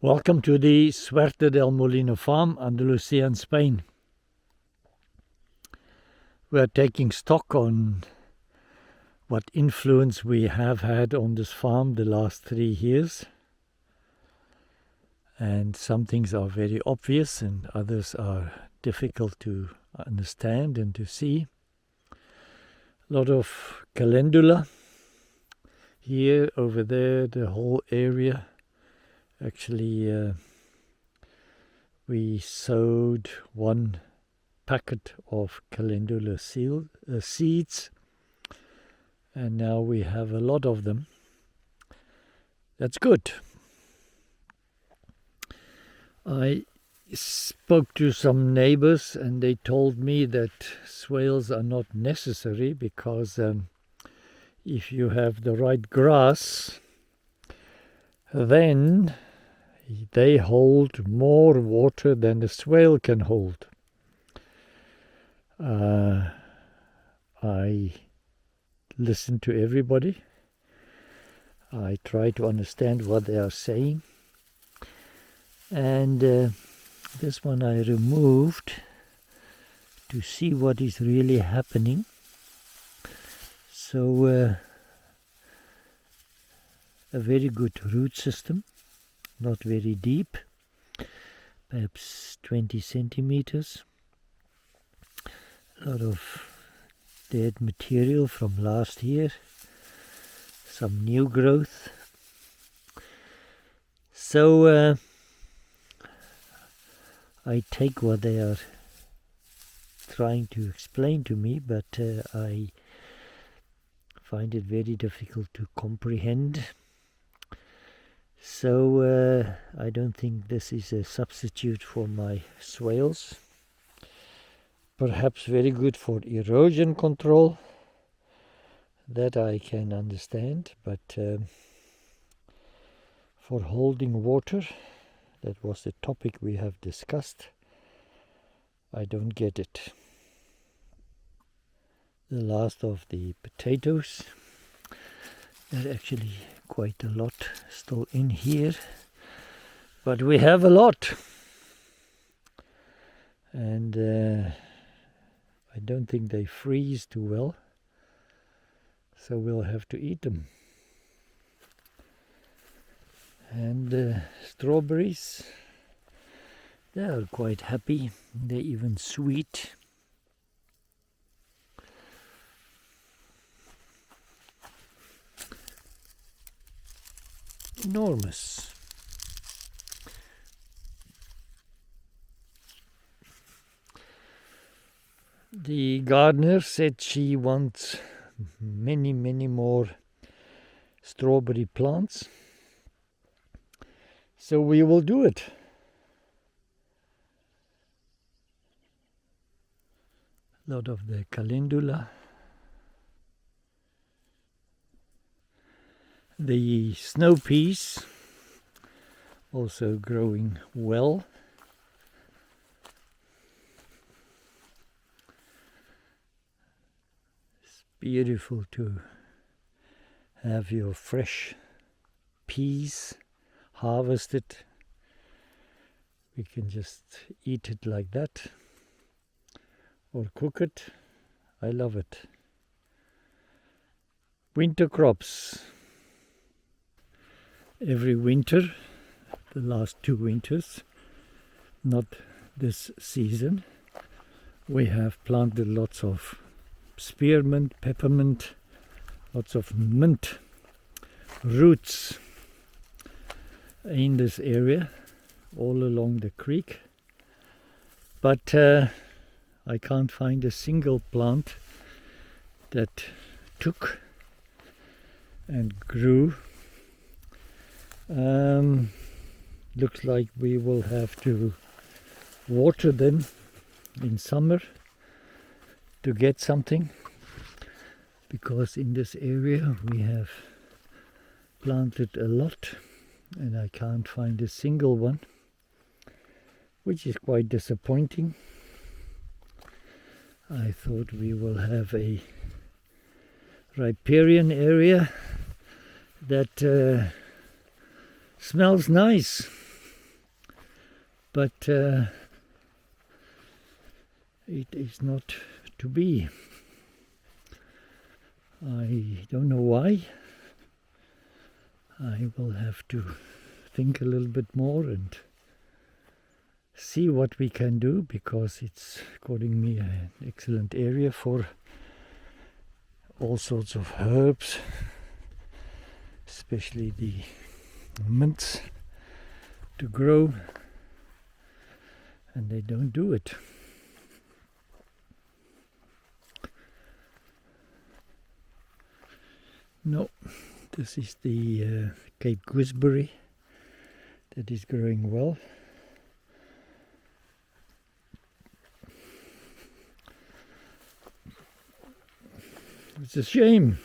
Welcome to the Suerte del Molino farm, Andalusia in Spain. We are taking stock on what influence we have had on this farm the last 3 years. And some things are very obvious and others are difficult to understand and to see. A lot of calendula here, over there, the whole area. Actually, we sowed 1 packet of calendula seeds, and now we have a lot of them. That's good. I spoke to some neighbors and they told me that swales are not necessary because if you have the right grass, then they hold more water than the swale can hold. I listen to everybody. I try to understand what they are saying. And this one I removed to see what is really happening. So a very good root system, not very deep, perhaps 20 centimeters. A lot of dead material from last year, some new growth. So I take what they are trying to explain to me, but I find it very difficult to comprehend. So I don't think this is a substitute for my swales. Perhaps very good for erosion control, that I can understand, but for holding water, that was the topic we have discussed, I don't get it. The last of the potatoes, there's actually quite a lot still in here, but we have a lot, and I don't think they freeze too well, so we'll have to eat them. And strawberries, they are quite happy, they're even sweet. Enormous. The gardener said she wants many more strawberry plants, so we will do it. A lot of the calendula. The snow peas also growing well. It's beautiful to have your fresh peas harvested. We can just eat it like that or cook it. I love it. Winter crops. Every winter, the last 2 winters, not this season, we have planted lots of spearmint, peppermint, lots of mint roots in this area, all along the creek. But I can't find a single plant that took and grew. Looks like we will have to water them in summer to get something, because in this area we have planted a lot and I can't find a single one, which is quite disappointing. I thought we will have a riparian area that smells nice. but it is not to be. I don't know why. I will have to think a little bit more and see what we can do, because it's, according to me, an excellent area for all sorts of herbs, especially the mints, to grow, and they don't do it. No, this is the Cape gooseberry that is growing well. It's a shame.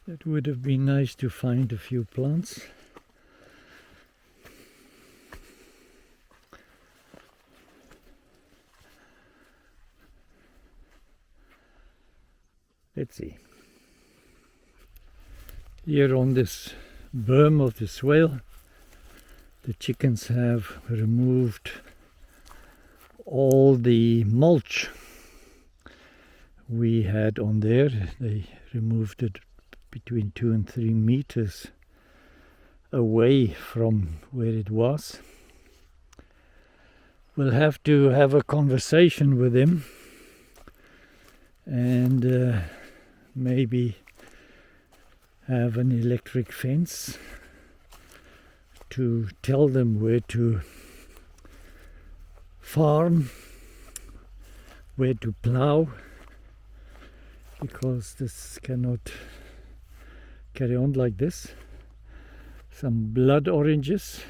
It would have been nice to find a few plants. Let's see. Here on this berm of the swale, the chickens have removed all the mulch we had on there. They removed it between 2 and 3 meters away from where it was. We'll have to have a conversation with them and maybe have an electric fence to tell them where to farm, where to plow, because this cannot carry on like this. Some blood oranges.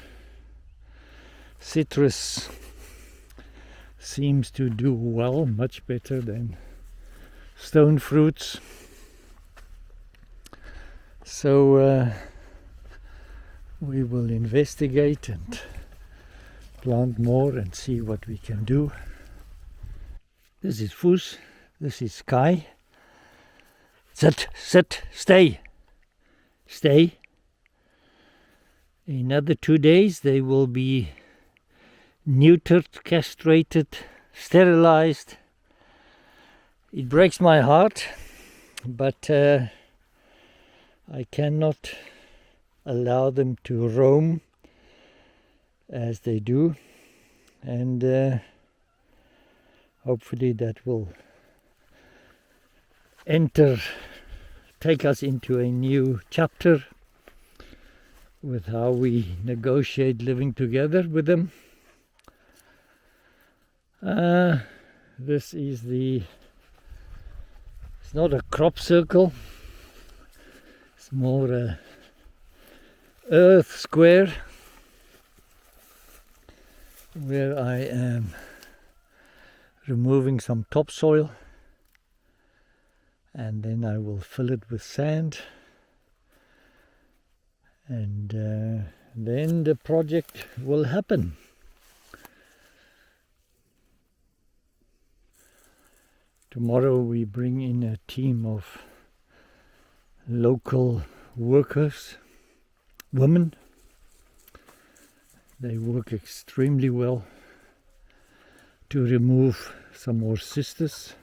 Citrus seems to do well, much better than stone fruits. So we will investigate and plant more and see what we can do. This is Foos, this is Sky. Sit, sit, stay, stay. In another 2 days they will be neutered, castrated, sterilized. It breaks my heart, but I cannot allow them to roam as they do, and hopefully that will take us into a new chapter with how we negotiate living together with them. This is it's not a crop circle, it's more a earth square where I am removing some topsoil, and then I will fill it with sand, and then the project will happen. Tomorrow we bring in a team of local workers, women. They work extremely well to remove some more cystis.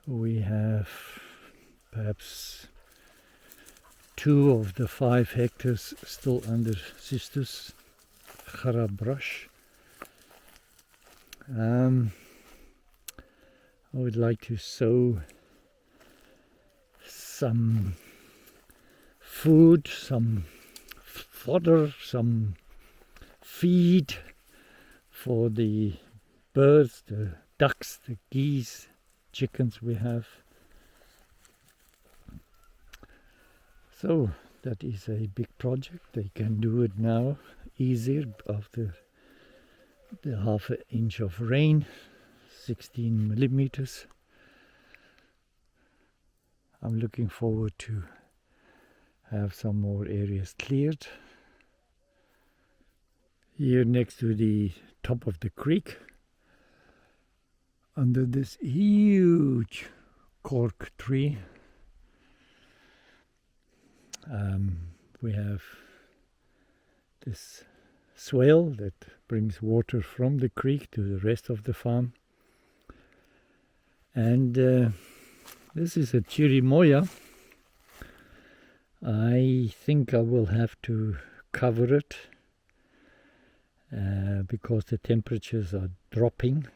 We have perhaps 2 of the 5 hectares still under cystis, chara brush. I would like to sow some food, some fodder, some feed for the birds, the ducks, the geese, chickens we have. So that is a big project. They can do it now easier after the 1/2 inch of rain, 16 millimeters. I'm looking forward to have some more areas cleared. Here next to the top of the creek, under this huge cork tree, we have this swale that brings water from the creek to the rest of the farm. And this is a chirimoya. I think I will have to cover it because the temperatures are dropping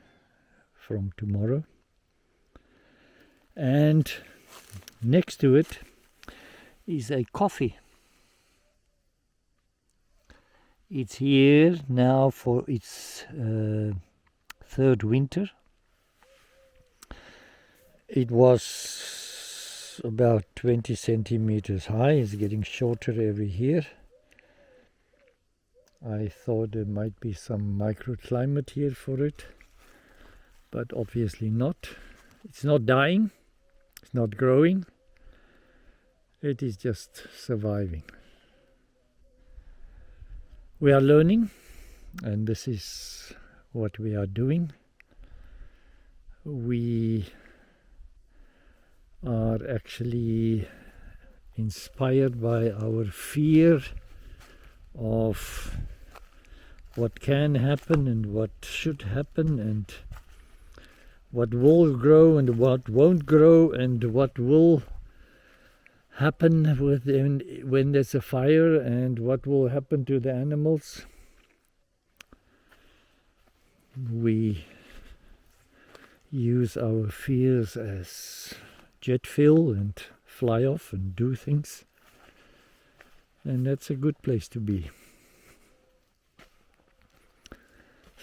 from tomorrow. And next to it is a coffee. It's here now for its third winter. It was about 20 centimeters high. It's getting shorter every year. I thought there might be some microclimate here for it, but obviously not. It's not dying, it's not growing, it is just surviving. We are learning, and this is what we are doing. We are actually inspired by our fear of what can happen and what should happen and what will grow and what won't grow and what will happen when there's a fire and what will happen to the animals. We use our fears as jet fuel and fly off and do things, and that's a good place to be.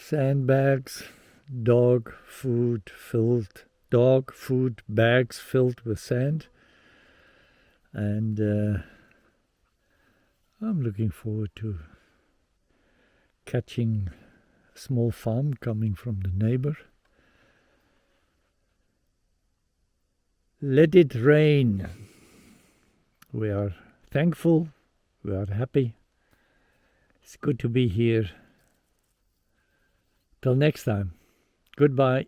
Sandbags, dog food bags filled with sand, and I'm looking forward to catching a small farm coming from the neighbor. Let it rain. We are thankful, we are happy. It's good to be here. Till next time, goodbye.